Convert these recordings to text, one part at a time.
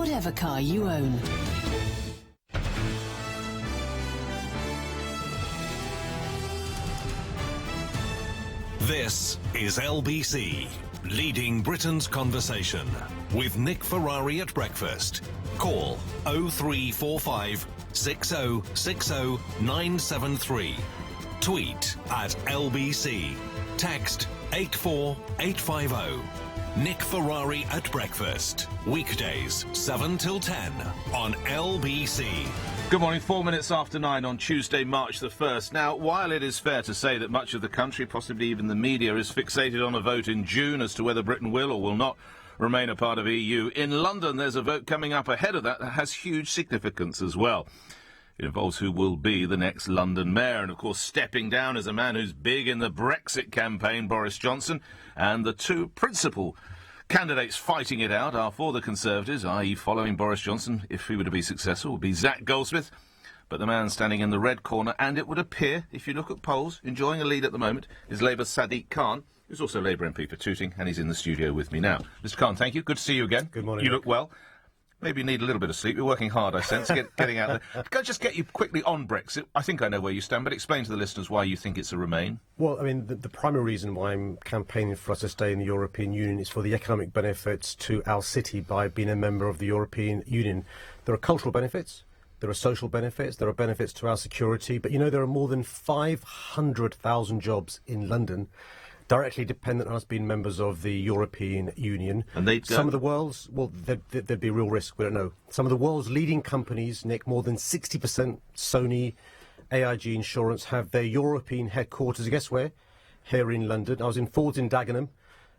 whatever car you own. This is LBC, leading Britain's conversation, with Nick Ferrari at breakfast. Call 0345 6060 973. Tweet at LBC. Text 84850. Nick Ferrari at breakfast. Weekdays 7 till 10 on LBC. Good morning, 4 minutes after 9 on Tuesday, March the 1st. Now, while it is fair to say that much of the country, possibly even the media, is fixated on a vote in June as to whether Britain will or will not remain a part of EU, in London there's a vote coming up ahead of that has huge significance as well. It involves who will be the next London mayor, and of course stepping down as a man who's big in the Brexit campaign, Boris Johnson, and the two principal candidates fighting it out are for the Conservatives, i.e. following Boris Johnson, if he were to be successful, would be Zach Goldsmith. But the man standing in the red corner, and it would appear, if you look at polls, enjoying a lead at the moment, is Labour's Sadiq Khan, who's also Labour MP for Tooting, and he's in the studio with me now. Mr. Khan, thank you. Good to see you again. Good morning. You look well. Maybe you need a little bit of sleep. You're working hard, I sense, getting out there. Can I just get you quickly on Brexit? I think I know where you stand, but explain to the listeners why you think it's a remain. Well, I mean, the primary reason why I'm campaigning for us to stay in the European Union is for the economic benefits to our city by being a member of the European Union. There are cultural benefits, there are social benefits, there are benefits to our security, but you know, there are more than 500,000 jobs in London directly dependent on us being members of the European Union. And some of the world's, well, there'd be a real risk, we don't know. Some of the world's leading companies, Nick, more than 60%, Sony, AIG Insurance, have their European headquarters, guess where? Here in London. I was in Fords in Dagenham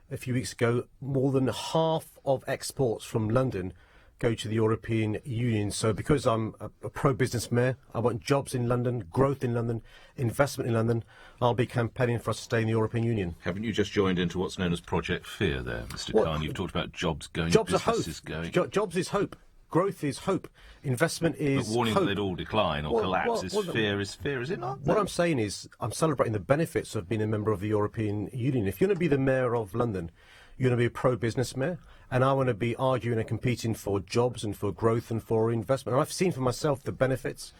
a few weeks ago. More than half of exports from London go to the European Union. So because I'm a pro-business mayor, I want jobs in London, growth in London, investment in London. I'll be campaigning for us to stay in the European Union. Haven't you just joined into what's known as Project Fear there, Mr. Khan? You've talked about jobs going, jobs are hope. Going. Jobs is hope. Growth is hope. Investment is but warning hope. that they'd all decline or collapse is fear, is it not? What I'm saying is I'm celebrating the benefits of being a member of the European Union. If you're going to be the mayor of London, you're going to be a pro-business mayor, and I want to be arguing and competing for jobs and for growth and for investment. And I've seen for myself the benefits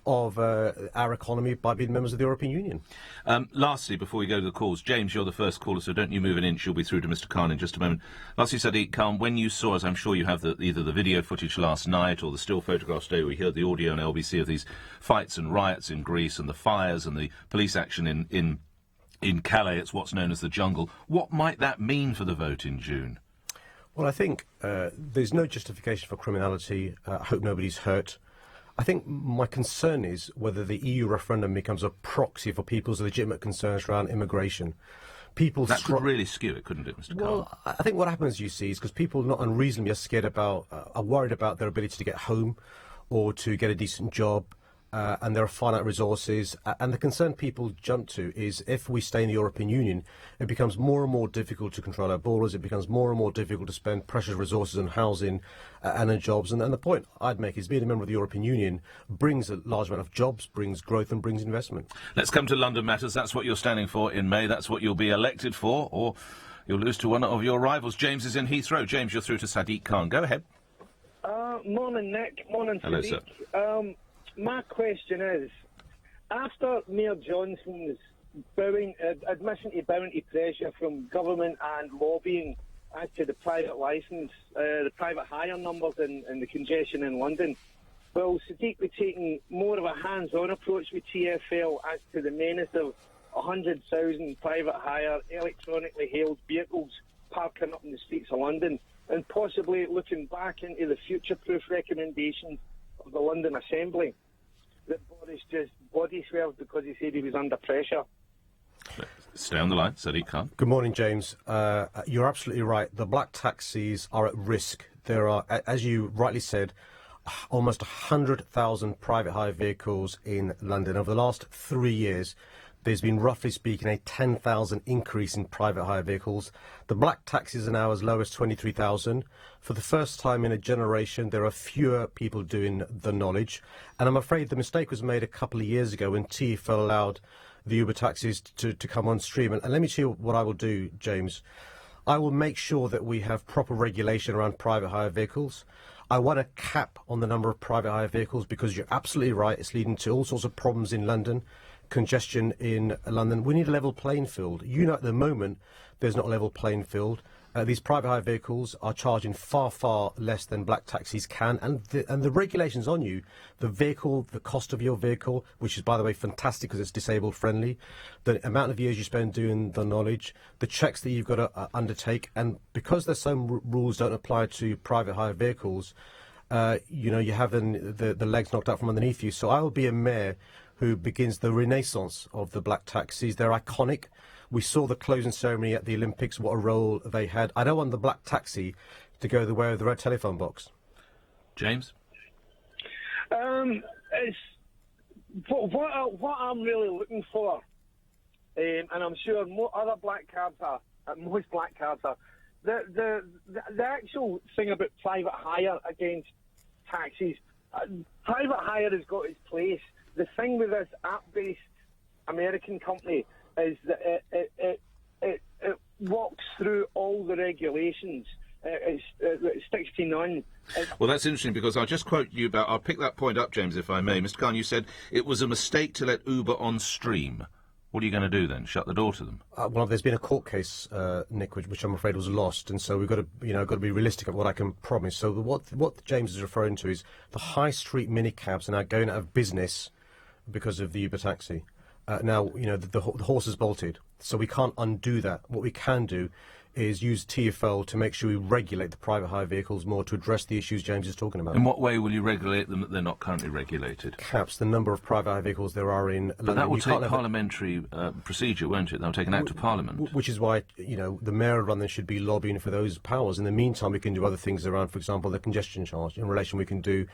of our economy by being members of the European Union. Lastly, before we go to the calls, James, you're the first caller, so don't you move an inch. You'll be through to Mr. Khan in just a moment. Lastly, Sadiq Khan, when you saw, as I'm sure you have, either the video footage last night or the still photographs today, we heard the audio on LBC of these fights and riots in Greece and the fires and the police action in Calais, it's what's known as the jungle. What might that mean for the vote in June? Well, I think there's no justification for criminality. I hope nobody's hurt. I think my concern is whether the EU referendum becomes a proxy for people's legitimate concerns around immigration. That could really skew it, couldn't it, Mr. Khan? Well, I think what happens, you see, is because people not unreasonably are worried about their ability to get home or to get a decent job. And there are finite resources, and the concern people jump to is if we stay in the European Union, it becomes more and more difficult to control our borders, it becomes more and more difficult to spend precious resources on housing and on jobs, and the point I'd make is being a member of the European Union brings a large amount of jobs, brings growth and brings investment. Let's come to London Matters. That's what you're standing for in May, that's what you'll be elected for, or you'll lose to one of your rivals. James is in Heathrow. James, you're through to Sadiq Khan. Go ahead. Morning, Nick. Morning, Hello, Sadiq. sir. My question is, after Mayor Johnson's admission to bounty pressure from government and lobbying as to the private licence, the private hire numbers and the congestion in London, will Sadiq be taking more of a hands-on approach with TfL as to the menace of 100,000 private hire, electronically hailed vehicles parking up in the streets of London, and possibly looking back into the future-proof recommendations of the London Assembly that Boris just body swerved because he said he was under pressure? Stay on the line, Sadiq Khan. Good morning, James. You're absolutely right. The black taxis are at risk. There are, as you rightly said, almost 100,000 private hire vehicles in London. Over the last 3 years, there's been, roughly speaking, a 10,000 increase in private hire vehicles. The black taxis are now as low as 23,000. For the first time in a generation, there are fewer people doing the knowledge. And I'm afraid the mistake was made a couple of years ago when TfL allowed the Uber taxis to come on stream. And let me tell you what I will do, James. I will make sure that we have proper regulation around private hire vehicles. I want a cap on the number of private hire vehicles because you're absolutely right. It's leading to all sorts of problems in London, congestion in London. We need a level playing field. You know, at the moment, there's not a level playing field. These private hire vehicles are charging far, far less than black taxis can, and the regulations on you, the cost of your vehicle, which is, by the way, fantastic because it's disabled friendly, the amount of years you spend doing the knowledge, the checks that you've got to undertake, and because there's some rules don't apply to private hire vehicles, you're having the legs knocked out from underneath you. So I will be a mayor who begins the renaissance of the black taxis. They're iconic. We saw the closing ceremony at the Olympics, what a role they had. I don't want the black taxi to go the way of the red telephone box. James? It's what I'm really looking for, and I'm sure other black cabs are, most black cabs are, the actual thing about private hire against taxis. Private hire has got its place. The thing with this app-based American company is that it walks through all the regulations. It sticks to none. Well, that's interesting because I'll just quote you I'll pick that point up, James, if I may. Mr. Khan, you said it was a mistake to let Uber on stream. What are you going to do then? Shut the door to them? Well, there's been a court case, Nick, which I'm afraid was lost, and so we've got to be realistic about what I can promise. So what James is referring to is the high street minicabs are now going out of business because of the Uber taxi. Now, the horse is bolted, so we can't undo that. What we can do is use TfL to make sure we regulate the private hire vehicles more to address the issues James is talking about. In what way will you regulate them that they're not currently regulated? Caps the number of private hire vehicles there are in London. But that will take parliamentary procedure, won't it? That will take an act of Parliament. Which is why, the Mayor of London should be lobbying for those powers. In the meantime, we can do other things around, for example, the congestion charge. In relation, we can do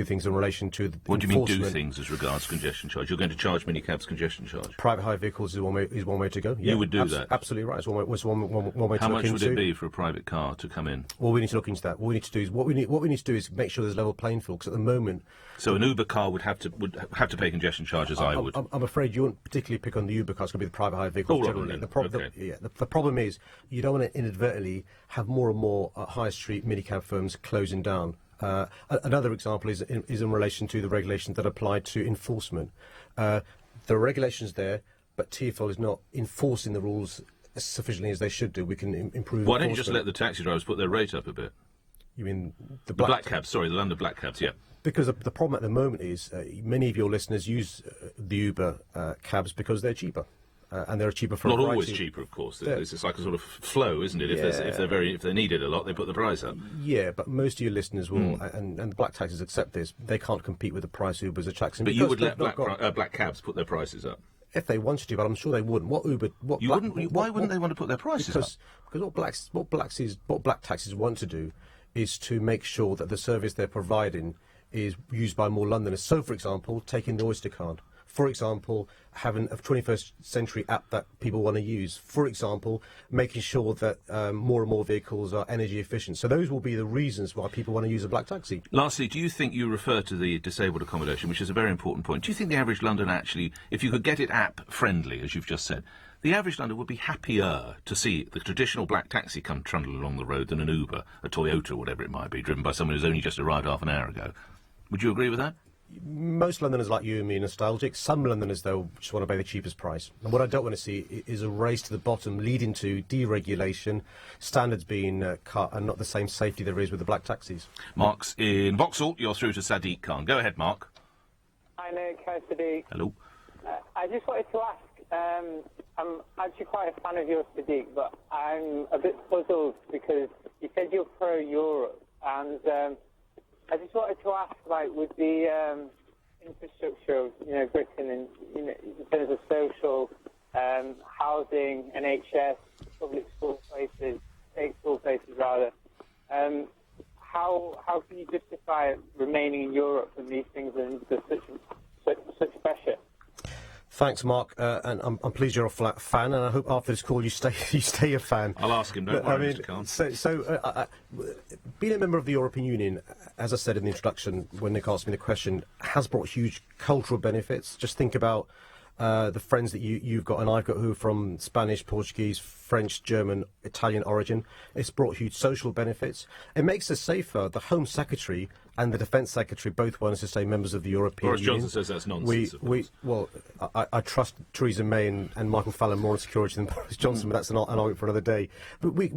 things in relation to the What do you mean do things as regards congestion charge? You're going to charge minicabs congestion charge? Private hire vehicles is one way to go. Yeah, you would do that? Absolutely right. It's one way to look into. How much would it be for a private car to come in? Well, we need to look into that. What we need to do is make sure there's level playing field. Because at the moment, so an Uber car would have to pay congestion charges. I would. I'm afraid you won't particularly pick on the Uber car. It's going to be the private hire vehicles generally. The problem is you don't want to inadvertently have more and more high street minicab firms closing down. Another example is in relation to the regulations that apply to enforcement. There are regulations there, but TfL is not enforcing the rules as sufficiently as they should do. We can improve. Why don't you just let the taxi drivers put their rate up a bit? You mean the black cabs? Sorry, the London black cabs. Yeah. Because the problem at the moment is many of your listeners use the Uber cabs because they're cheaper. And they're cheaper for not always cheaper, of course. It's like a sort of flow, isn't it? If they need it a lot, they put the price up. Yeah, but most of your listeners will, and the black taxis accept this. They can't compete with the price Ubers are taxing. But you would let black cabs put their prices up if they wanted to, but I'm sure they wouldn't. Why wouldn't they want to put their prices up? Because what black taxis want to do is to make sure that the service they're providing is used by more Londoners. So, for example, taking the Oyster card. For example, having a 21st century app that people want to use. For example, making sure that more and more vehicles are energy efficient. So those will be the reasons why people want to use a black taxi. Lastly, do you think you refer to the disabled accommodation, which is a very important point? Do you think the average Londoner actually, if you could get it app-friendly, as you've just said, the average Londoner would be happier to see the traditional black taxi come trundle along the road than an Uber, a Toyota, whatever it might be, driven by someone who's only just arrived half an hour ago? Would you agree with that? Most Londoners like you and me are nostalgic. Some Londoners, though, just want to pay the cheapest price. And what I don't want to see is a race to the bottom leading to deregulation, standards being cut, and not the same safety there is with the black taxis. Mark's in Vauxhall. You're through to Sadiq Khan. Go ahead, Mark. Hi, Nick. Hi, Sadiq. Hello. I just wanted to ask, I'm actually quite a fan of yours, Sadiq, but I'm a bit puzzled because you said you're pro-Europe, and I just wanted to ask, with the infrastructure of Britain in terms of social, housing, NHS, public school places, state school places rather, how can you justify remaining in Europe when these things are under such pressure? Thanks, Mark, and I'm pleased you're a flat fan, and I hope after this call you stay a fan. I'll ask him, don't worry, Mr. Khan. So being a member of the European Union, as I said in the introduction when Nick asked me the question, has brought huge cultural benefits. Just think about the friends that you've got and I've got who are from Spanish, Portuguese, French, German, Italian origin. It's brought huge social benefits. It makes us safer. The Home Secretary and the Defence Secretary both want us to stay members of the European Boris Union. Johnson says that's nonsense. I trust Theresa May and Michael Fallon more on security than Boris Johnson, but that's an argument for another day. But but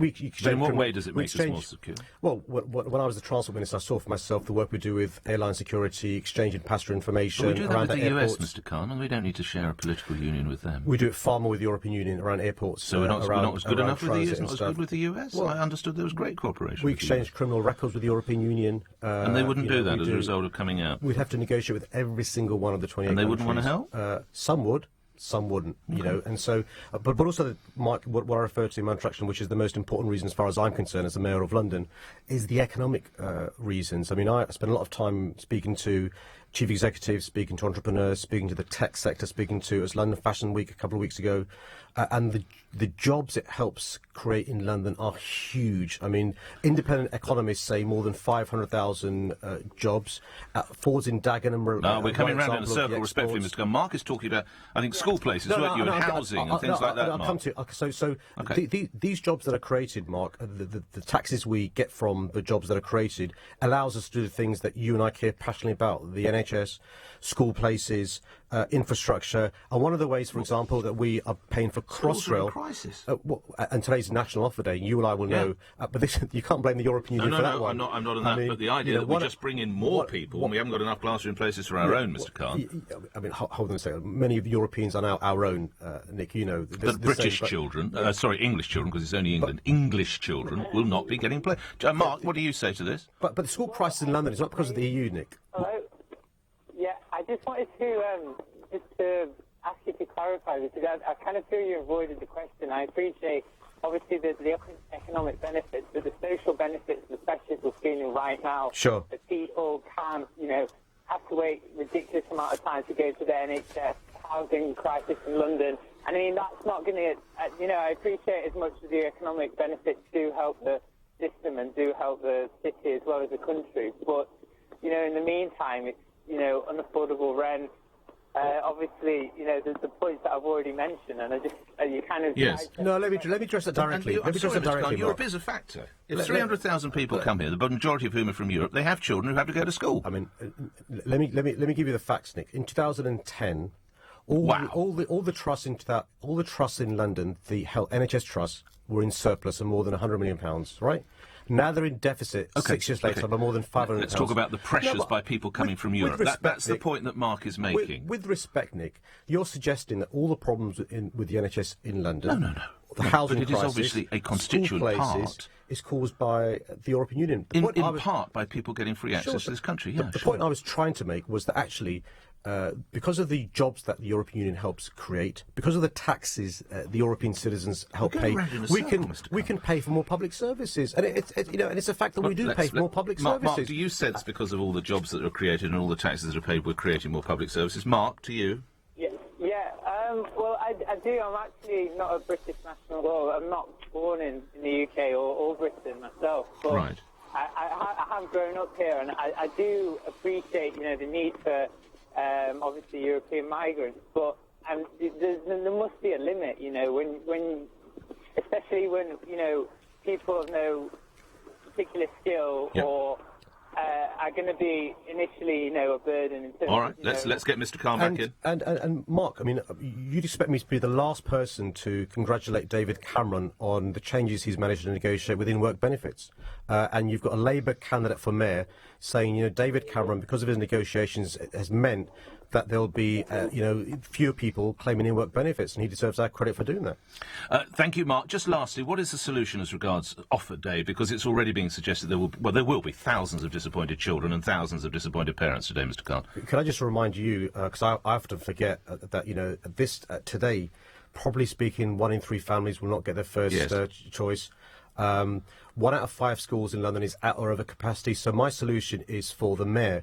in what way does it make us more secure? Well, when I was the Transport Minister, I saw for myself the work we do with airline security, exchanging passenger information. But we do that around with the airports. US, Mr. Khan, and we don't need to share a political union with them. We do it far more with the European Union around airports. So we're not as good enough with the US. Not as stuff. good with the US. Well, I understood there was great cooperation. We with the exchanged criminal records with the European Union, and they wouldn't do that as a result of coming out. We'd have to negotiate with every single one of the 28 And they countries. wouldn't want to help? Some would, some wouldn't, you know. And so, but also, Mike, what I refer to in my introduction, which is the most important reason as far as I'm concerned as the Mayor of London, is the economic reasons. I mean, I spend a lot of time speaking to chief executives, speaking to entrepreneurs, speaking to the tech sector, speaking to, it was London Fashion Week a couple of weeks ago, and the jobs it helps create in London are huge. I mean, independent economists say more than 500,000 jobs. Fords in Dagenham. No, we're coming round in a circle, respectfully, Mr. Gunn. Mark is talking about, I think, school places, weren't you, and housing and things like that, I'll Mark. come to it. These jobs that are created, Mark, the taxes we get from the jobs that are created allows us to do the things that you and I care passionately about, the NHS, school places, infrastructure. And one of the ways, for example, that we are paying for Crossrail... crisis. And today's National Offer Day, you and I will know. But this, you can't blame the European Union for that one. I'm not on that. But the idea that we just bring in more people and we haven't got enough classroom places for our own, Mr. Khan. I mean, hold on a second. Many of the Europeans are now our own, Nick, you know. But British children, English children, because it's only England, English children will not be getting play. Mark, what do you say to this? But the school prices in London is not because of the EU, Nick. Hello? Yeah, I just wanted to ask you to clarify, because I kind of feel you avoided the question. I appreciate, obviously, the economic benefits, but the social benefits, especially as we're feeling right now, sure, that people can't, have to wait ridiculous amount of time to go to the NHS, housing crisis in London. And I mean, that's not going to, I appreciate as much as the economic benefits do help the system and do help the city as well as the country. But, in the meantime, it's, unaffordable rent. Obviously, there's the points that I've already mentioned, and you kind of... Yes. No, let me address that directly. Europe is a factor. If 300,000 people come here, the majority of whom are from Europe, they have children who have to go to school. I mean, let me give you the facts, Nick. In 2010, all the trusts in London, the NHS trusts, were in surplus of more than £100 million, right? Now they're in deficit 6 years later by more than £500. Let's talk about the pressures by people coming from Europe. That's the point that Mark is making. With respect, Nick, you're suggesting that all the problems with the NHS in London... No. The housing but it crisis, is obviously a constituent part. Is caused by the European Union. In part by people getting free access to this country, yeah. The point I was trying to make was that actually... because of the jobs that the European Union helps create, because of the taxes the European citizens help pay, we can pay for more public services, and it's a fact that we do pay for more public services. Mark, do you sense because of all the jobs that are created and all the taxes that are paid, we're creating more public services? Mark, to you? Well, I do. I'm actually not a British national. Well, I'm not born in the UK or Britain myself, but right. I have grown up here, and I do appreciate the need for. Obviously European migrants, but there must be a limit, especially when people of no particular skill or are going to be initially, a burden. In terms all right, let's get Mr. Khan back in. And Mark, I mean, you'd expect me to be the last person to congratulate David Cameron on the changes he's managed to negotiate with in-work benefits. And you've got a Labour candidate for mayor saying, David Cameron, because of his negotiations, has meant that there'll be, fewer people claiming in-work benefits, and he deserves our credit for doing that. Thank you, Mark. Just lastly, what is the solution as regards offer day? Because it's already being suggested there will be thousands of disappointed children and thousands of disappointed parents today, Mr. Khan. Can I just remind you, because I often forget that today, probably speaking, 1 in 3 families will not get their first choice. 1 out of 5 schools in London is at or over capacity. So my solution is for the mayor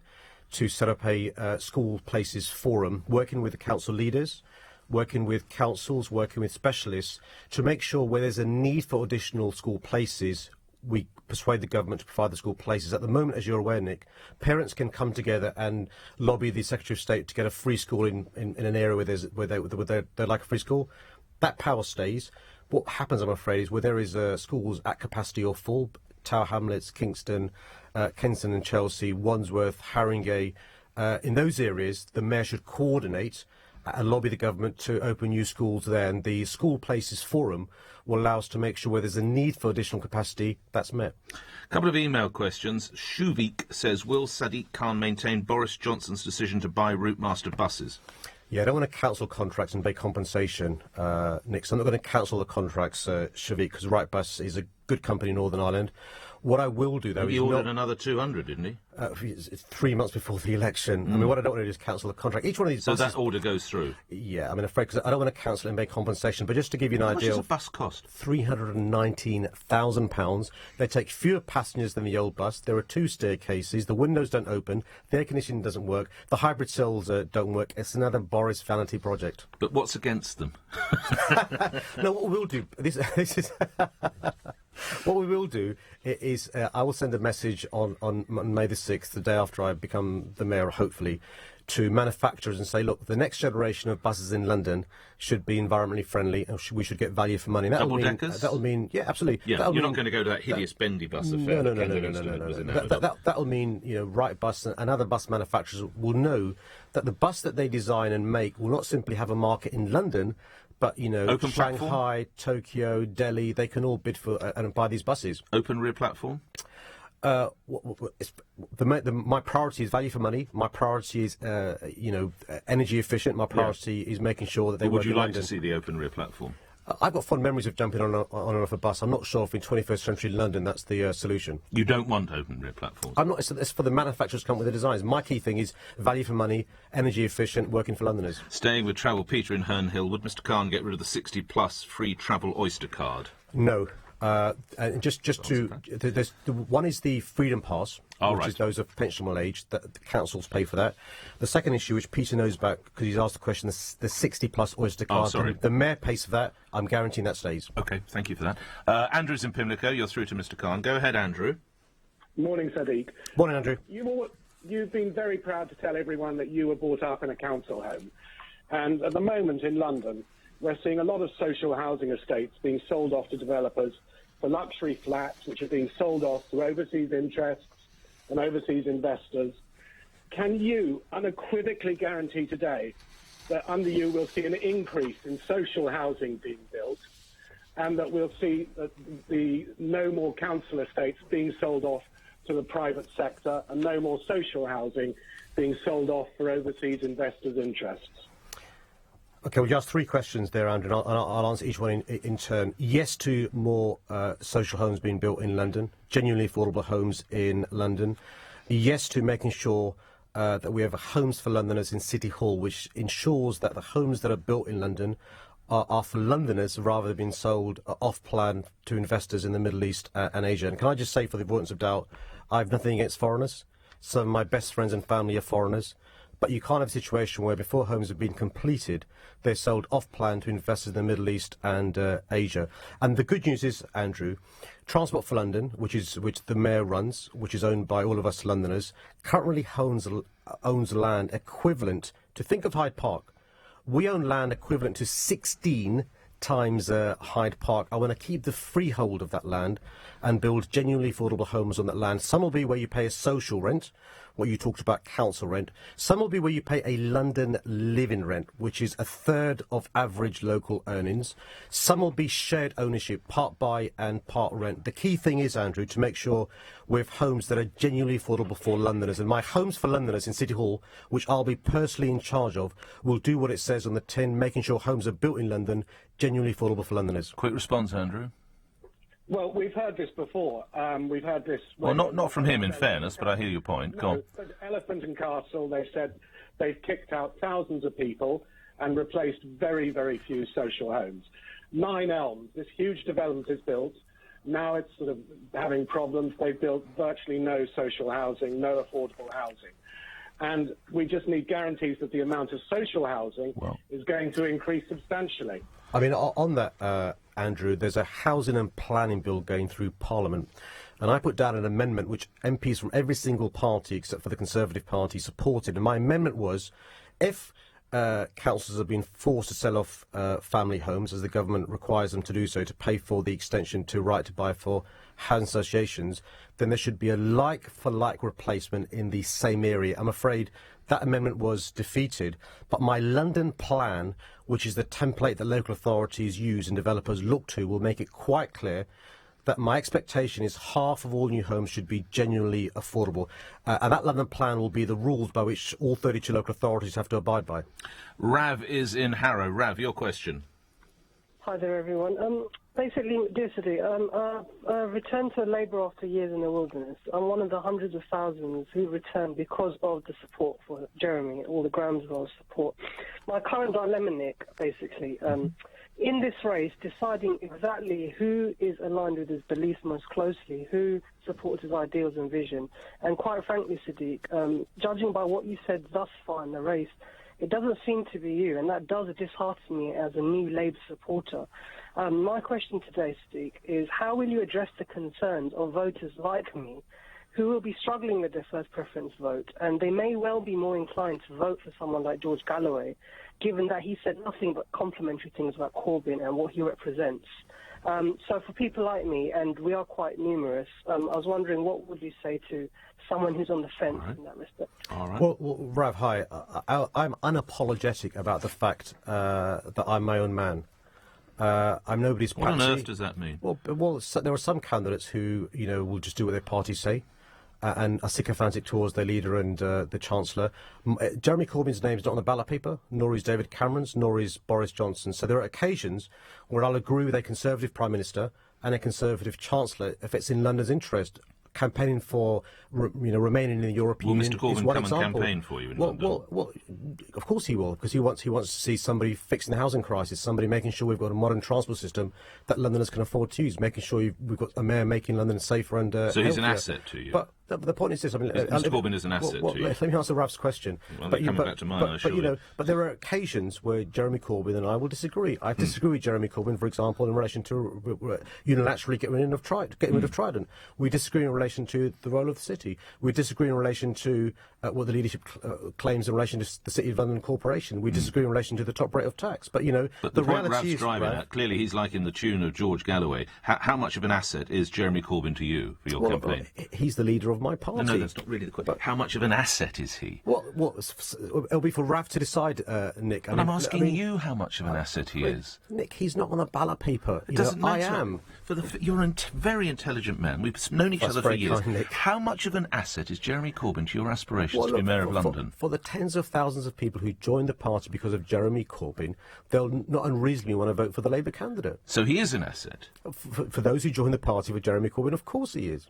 to set up a school places forum, working with the council leaders, working with councils, working with specialists, to make sure where there's a need for additional school places, we persuade the government to provide the school places. At the moment, as you're aware, Nick, parents can come together and lobby the Secretary of State to get a free school in an area where they'd like a free school. That power stays. What happens, I'm afraid, is where there is schools at capacity or full, Tower Hamlets, Kingston, Kensington and Chelsea, Wandsworth, Haringey, in those areas, the mayor should coordinate and lobby the government to open new schools there. And the School Places Forum will allow us to make sure where there's a need for additional capacity, that's met. A couple of email questions. Shuvik says, will Sadiq Khan maintain Boris Johnson's decision to buy Routemaster buses? Yeah, I don't want to cancel contracts and pay compensation, Nick. So I'm not going to cancel the contracts, Shavik, because Wrightbus is a good company in Northern Ireland. What I will do, though, he ordered another 200, didn't he? It's 3 months before the election. I mean, what I don't want to do is cancel the contract. Each one of these so buses... that order goes through? Yeah, I'm afraid, because I don't want to cancel it and pay compensation. But just to give you an idea... How much does a bus cost? £319,000. They take fewer passengers than the old bus. There are 2 staircases. The windows don't open. The air conditioning doesn't work. The hybrid cells don't work. It's another Boris vanity project. But what's against them? No, what we'll do... This is... What we will do is I will send a message on May the 6th, the day after I become the mayor, hopefully, to manufacturers and say, look, the next generation of buses in London should be environmentally friendly and we should get value for money. Double-deckers? That'll mean, yeah, absolutely. Yeah, you're not going to go to that hideous bendy bus affair. No. That'll mean, Wrightbus and other bus manufacturers will know that the bus that they design and make will not simply have a market in London, but, Open Shanghai, platform? Tokyo, Delhi, they can all bid for and buy these buses. Open rear platform? My priority is value for money. My priority is, energy efficient. My priority is making sure that they work in London. Would you like to see the open rear platform? I've got fond memories of jumping on and off a bus. I'm not sure if in 21st century London that's the solution. You don't want open rear platforms? I'm not. It's for the manufacturers to come with the designs. My key thing is value for money, energy efficient, working for Londoners. Staying with Travel Peter in Herne Hill, would Mr Khan get rid of the 60-plus free travel Oyster card? No. And just to, there's one is the Freedom Pass, which is those of pensionable age, that the councils pay for that. The second issue, which Peter knows about because he's asked the question, the 60-plus Oyster card. Sorry. The mayor pays for that. I'm guaranteeing that stays. OK, thank you for that. Andrew's in Pimlico. You're through to Mr Khan. Go ahead, Andrew. Morning, Sadiq. Morning, Andrew. You've been very proud to tell everyone that you were brought up in a council home. And at the moment in London, we're seeing a lot of social housing estates being sold off to developers for luxury flats, which are being sold off to overseas interests and overseas investors. Can you unequivocally guarantee today that under you we'll see an increase in social housing being built and that we'll see the no more council estates being sold off to the private sector and no more social housing being sold off for overseas investors' interests? OK, well, you asked 3 questions there, Andrew, and I'll answer each one in turn. Yes to more social homes being built in London, genuinely affordable homes in London. Yes to making sure that we have homes for Londoners in City Hall, which ensures that the homes that are built in London are for Londoners rather than being sold off-plan to investors in the Middle East and Asia. And can I just say, for the avoidance of doubt, I have nothing against foreigners. Some of my best friends and family are foreigners. But you can't have a situation where before homes have been completed, they're sold off-plan to investors in the Middle East and Asia. And the good news is, Andrew, Transport for London, which the mayor runs, which is owned by all of us Londoners, currently owns land equivalent to, think of Hyde Park. We own land equivalent to 16 times Hyde Park. I want to keep the freehold of that land and build genuinely affordable homes on that land. Some will be where you pay a social rent, what you talked about, council rent. Some will be where you pay a London living rent, which is a third of average local earnings. Some will be shared ownership, part buy and part rent. The key thing is, Andrew, to make sure we have homes that are genuinely affordable for Londoners. And my Homes for Londoners in City Hall, which I'll be personally in charge of, will do what it says on the tin, making sure homes are built in London, genuinely affordable for Londoners. Quick response, Andrew. Well, we've heard this before. We've had this... Well, not from him, in fairness, but I hear your point. Go on. But Elephant and Castle, they said they've kicked out thousands of people and replaced very, very few social homes. 9 Elms, this huge development is built. Now it's sort of having problems. They've built virtually no social housing, no affordable housing. And we just need guarantees that the amount of social housing is going to increase substantially. I mean, on that, Andrew, there's a housing and planning bill going through Parliament. And I put down an amendment which MPs from every single party, except for the Conservative Party, supported. And my amendment was, if councils have been forced to sell off family homes, as the government requires them to do so, to pay for the extension to right to buy for housing associations, then there should be a like-for-like replacement in the same area. I'm afraid that amendment was defeated, but my London plan, which is the template that local authorities use and developers look to, will make it quite clear that my expectation is half of all new homes should be genuinely affordable. And that London plan will be the rules by which all 32 local authorities have to abide by. Rav is in Harrow. Rav, your question. Hi there, everyone. Basically, dear Sadiq, returned to Labour after years in the wilderness. I'm one of the hundreds of thousands who returned because of the support for Jeremy, all the groundswell support. My current dilemma, Nick, basically, in this race, deciding exactly who is aligned with his beliefs most closely, who supports his ideals and vision. And quite frankly, Sadiq, judging by what you said thus far in the race, it doesn't seem to be you, and that does dishearten me as a new Labour supporter. My question today, Sadiq, is how will you address the concerns of voters like me who will be struggling with their first preference vote, and they may well be more inclined to vote for someone like George Galloway, given that he said nothing but complimentary things about Corbyn and what he represents. So for people like me, and we are quite numerous, I was wondering what would you say to someone who's on the fence in that respect? All right. Well, Rav, hi. I'm unapologetic about the fact that I'm my own man. I'm nobody's patsy. What on earth does that mean? Well, there are some candidates who, will just do what their parties say. And are sycophantic towards their leader and the Chancellor. Jeremy Corbyn's name's not on the ballot paper, nor is David Cameron's, nor is Boris Johnson. So there are occasions where I'll agree with a Conservative Prime Minister and a Conservative Chancellor if it's in London's interest. Campaigning for, remaining in the European Union Will Mr. is Corbyn one come example. and campaign for you in London? Well, of course he will, because he wants to see somebody fixing the housing crisis, somebody making sure we've got a modern transport system that Londoners can afford to use, making sure we've got a mayor making London safer and So he's an healthier. asset to you? But the point is this: Mr. Corbyn is an asset to you. Let me answer Ralph's question. Well, coming back to mine, but there are occasions where Jeremy Corbyn and I will disagree. I disagree with Jeremy Corbyn, for example, in relation to unilaterally getting rid of Trident. We disagree in relation to the role of the city. We disagree in relation to what the leadership claims in relation to the City of London Corporation. We disagree in relation to the top rate of tax. But But the point Rav's driving at, clearly he's like in the tune of George Galloway. How much of an asset is Jeremy Corbyn to you for your campaign? He's the leader of my party. No, that's not really the question. How much of an asset is he? It'll be for Rav to decide, Nick. I'm asking you how much of an asset he is. Nick, he's not on the ballot paper. It doesn't matter. I am. You're a very intelligent man. We've known each other for years. Kind, how much of an asset is Jeremy Corbyn to your aspirations to be Mayor of London? For the tens of thousands of people who joined the party because of Jeremy Corbyn, they'll not unreasonably want to vote for the Labour candidate. So he is an asset? For those who joined the party for Jeremy Corbyn, of course he is.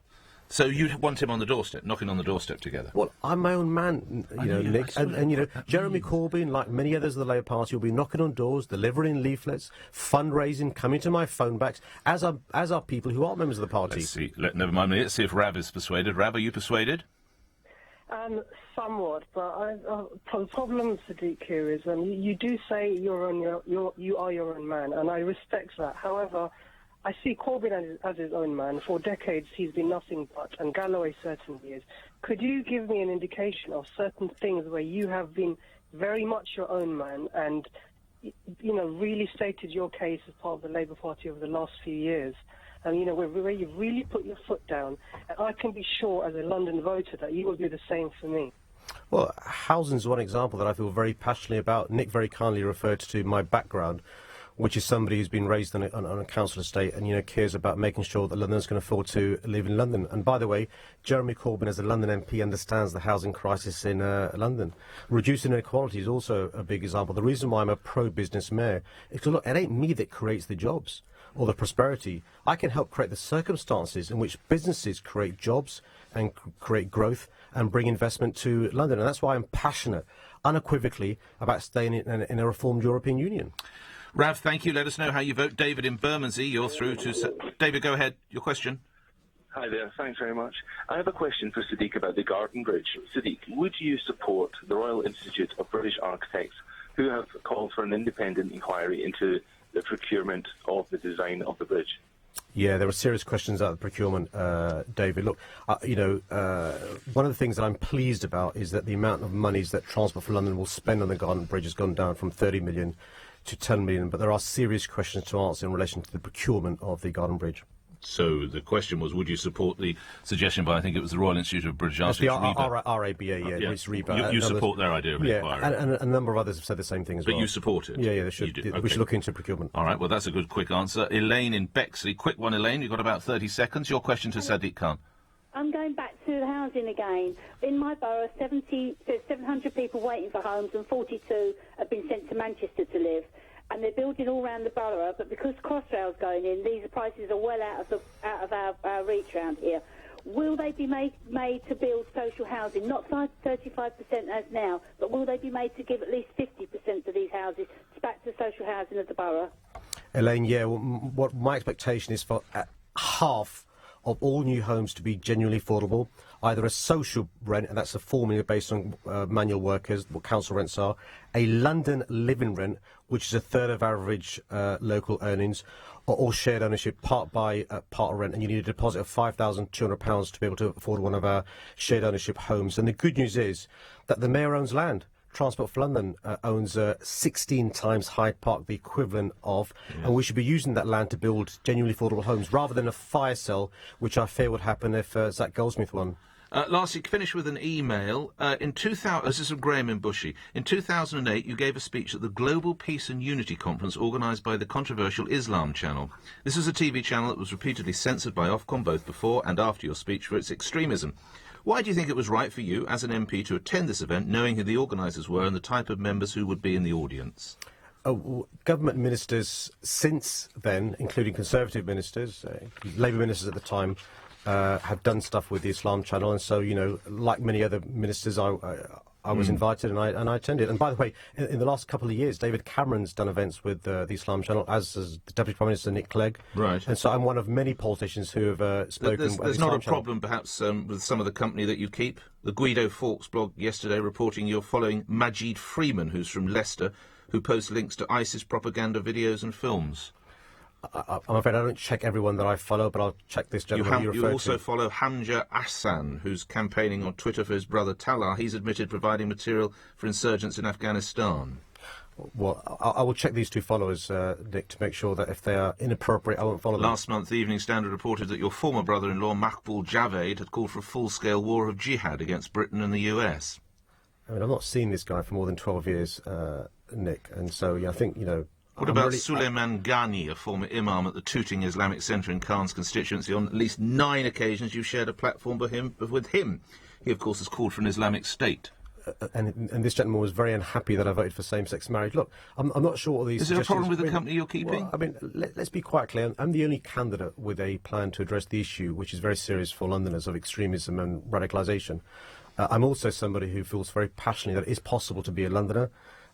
So you want him on the doorstep, knocking on the doorstep together? Well, I'm my own man, Nick. And Jeremy Corbyn, like many others of the Labour Party, will be knocking on doors, delivering leaflets, fundraising, coming to my phone backs, as are people who aren't members of the party. Let's see. Never mind me. Let's see if Rav is persuaded. Rav, are you persuaded? Somewhat, but the problem, Sadiq, here is you do say you are your own man, and I respect that. However, I see Corbyn as his own man. For decades, he's been nothing but, and Galloway certainly is. Could you give me an indication of certain things where you have been very much your own man and, really stated your case as part of the Labour Party over the last few years? And, where you've really put your foot down. And I can be sure, as a London voter, that you will do the same for me. Well, housing is one example that I feel very passionately about. Nick very kindly referred to my background, which is somebody who's been raised on a council estate and, cares about making sure that Londoners can afford to live in London. And by the way, Jeremy Corbyn, as a London MP, understands the housing crisis in London. Reducing inequality is also a big example. The reason why I'm a pro-business mayor is because, look, it ain't me that creates the jobs or the prosperity. I can help create the circumstances in which businesses create jobs and create growth and bring investment to London. And that's why I'm passionate, unequivocally, about staying in a reformed European Union. Rav, thank you. Let us know how you vote. David in Bermondsey, you're through to... David, go ahead. Your question. Hi there. Thanks very much. I have a question for Sadiq about the Garden Bridge. Sadiq, would you support the Royal Institute of British Architects, who have called for an independent inquiry into the procurement of the design of the bridge? Yeah, there are serious questions out of the procurement, David. Look, one of the things that I'm pleased about is that the amount of monies that Transport for London will spend on the Garden Bridge has gone down from 30 million to 10 million, but there are serious questions to answer in relation to the procurement of the Garden Bridge. So the question was, would you support the suggestion by, I think it was the Royal Institute of British Arts? The RABA, It's REBA. You support their idea of an inquiry? And a number of others have said the same thing as well. But you support it? Yeah, they should. We should look into procurement. All right, well, that's a good, quick answer. Elaine in Bexley. Quick one, Elaine. You've got about 30 seconds. Your question to Sadiq Khan. I'm going back to the housing again. In my borough, there's 700 people waiting for homes and 42 have been sent to Manchester to live. And they're building all around the borough, but because Crossrail's going in, these prices are well out of our reach around here. Will they be made to build social housing, not 35% as now, but will they be made to give at least 50% of these houses back to social housing of the borough? Elaine, what my expectation is for half of all new homes to be genuinely affordable, either a social rent, and that's a formula based on manual workers, what council rents are, a London living rent, which is a third of average local earnings, or shared ownership, part buy, part rent, and you need a deposit of £5,200 to be able to afford one of our shared ownership homes. And the good news is that the Mayor owns land. Transport for London owns 16 times Hyde Park, the equivalent of, and we should be using that land to build genuinely affordable homes rather than a fire sale, which I fear would happen if Zach Goldsmith won. Lastly, finish with an email. In 2000, this is from Graham in Bushy. In 2008, you gave a speech at the Global Peace and Unity Conference organised by the controversial Islam Channel. This is a TV channel that was repeatedly censored by Ofcom both before and after your speech for its extremism. Why do you think it was right for you, as an MP, to attend this event, knowing who the organisers were and the type of members who would be in the audience? Government ministers since then, including Conservative ministers, Labour ministers at the time, have done stuff with the Islam Channel, and so, like many other ministers, I was invited and I attended. And by the way, in the last couple of years, David Cameron's done events with the Islam Channel, as has the Deputy Prime Minister Nick Clegg. Right. And so I'm one of many politicians who have spoken. There's not a problem, perhaps, with some of the company that you keep. The Guido Fawkes blog yesterday reporting you're following Majid Freeman, who's from Leicester, who posts links to ISIS propaganda videos and films. I'm afraid I don't check everyone that I follow, but I'll check this gentleman you referred to. You also follow Hamja Ahsan, who's campaigning on Twitter for his brother Talal. He's admitted providing material for insurgents in Afghanistan. Well, I will check these two followers, Nick, to make sure that if they are inappropriate, I won't follow them. Last month, the Evening Standard reported that your former brother-in-law, Maqbool Javed, had called for a full-scale war of jihad against Britain and the US. I mean, I've not seen this guy for more than 12 years, Nick, and so, I think, What about Suleiman Ghani, a former imam at the Tooting Islamic Centre in Khan's constituency? On at least 9 occasions you've shared a platform with him. He, of course, has called for an Islamic state. And this gentleman was very unhappy that I voted for same-sex marriage. Look, I'm not sure what these... Is there a problem with the company you're keeping? Well, I mean, let's be quite clear. I'm the only candidate with a plan to address the issue, which is very serious for Londoners, of extremism and radicalisation. I'm also somebody who feels very passionately that it is possible to be a Londoner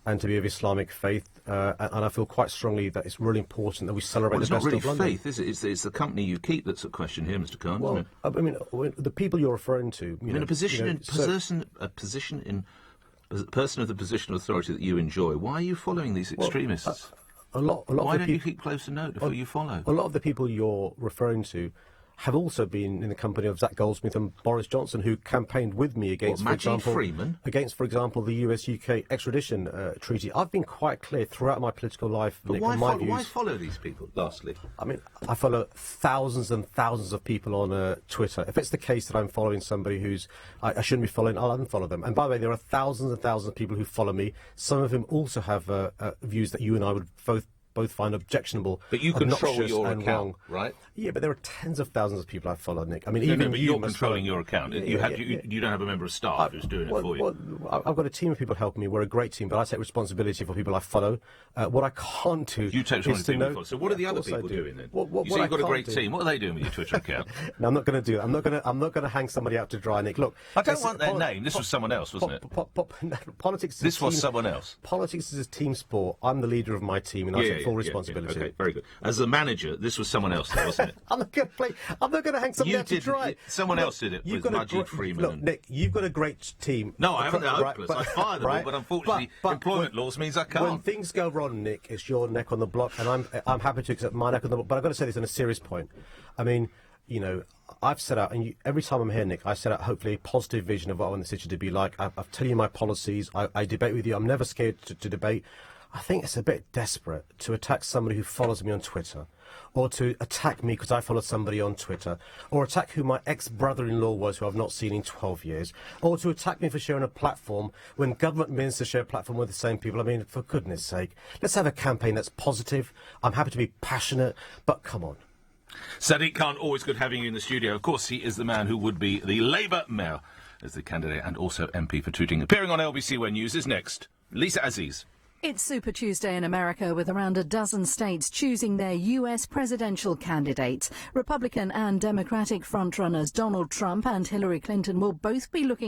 and to be of Islamic faith, and I feel quite strongly that it's really important that we celebrate the best of London. It's not really faith, is it? It's the company you keep that's at question here, Mr. Khan, isn't it? I mean, the people you're referring to... a person of the position of authority that you enjoy, why are you following these extremists? Why don't you keep close to note of who you follow? A lot of the people you're referring to have also been in the company of Zach Goldsmith and Boris Johnson, who campaiged with me against, for example, the US-UK extradition treaty. I've been quite clear throughout my political life, but Nick, why follow these people, lastly? I mean, I follow thousands and thousands of people on Twitter. If it's the case that I'm following somebody who's I shouldn't be following, I'll unfollow them. And by the way, there are thousands and thousands of people who follow me. Some of them also have views that you and I would both find objectionable, but you control your account, wrong. Right? Yeah, but there are tens of thousands of people I follow, Nick. I mean, but you're controlling your account. You don't have a member of staff who's doing it for you. I've got a team of people helping me. We're a great team, but I take responsibility for people I follow. What I can't do you take responsibility for. So what are the other people doing then? You say you've got a great team. What are they doing with your Twitter account? No, I'm not going to do that. I'm not going to hang somebody out to dry, Nick. Look, I don't want their name. This was someone else, wasn't it? Politics. This was someone else. Politics is a team sport. I'm the leader of my team, and I take full responsibility. Okay, very good. As a manager, this was someone else, though, wasn't it? I'm not going to hang something out to dry. Someone else did it with Majid Freeman. Look, Nick, you've got a great team. No, I haven't. They're hopeless. But, I fired them all, but unfortunately, employment laws means I can't. When things go wrong, Nick, it's your neck on the block, and I'm happy to accept my neck on the block. But I've got to say this on a serious point. I mean, you know, I've set out, and every time I'm here, Nick, I set out hopefully a positive vision of what I want the city to be like. I've tell you my policies. I debate with you. I'm never scared to debate. I think it's a bit desperate to attack somebody who follows me on Twitter, or to attack me because I followed somebody on Twitter, or attack who my ex-brother-in-law was, who I've not seen in 12 years, or to attack me for sharing a platform when government ministers share a platform with the same people. I mean, for goodness sake, let's have a campaign that's positive. I'm happy to be passionate, but come on. Sadiq Khan, always good having you in the studio. Of course, he is the man who would be the Labour mayor as the candidate and also MP for Tooting. Appearing on LBC Where News is next. Lisa Aziz. It's Super Tuesday in America, with around a dozen states choosing their US presidential candidates. Republican and Democratic frontrunners Donald Trump and Hillary Clinton will both be looking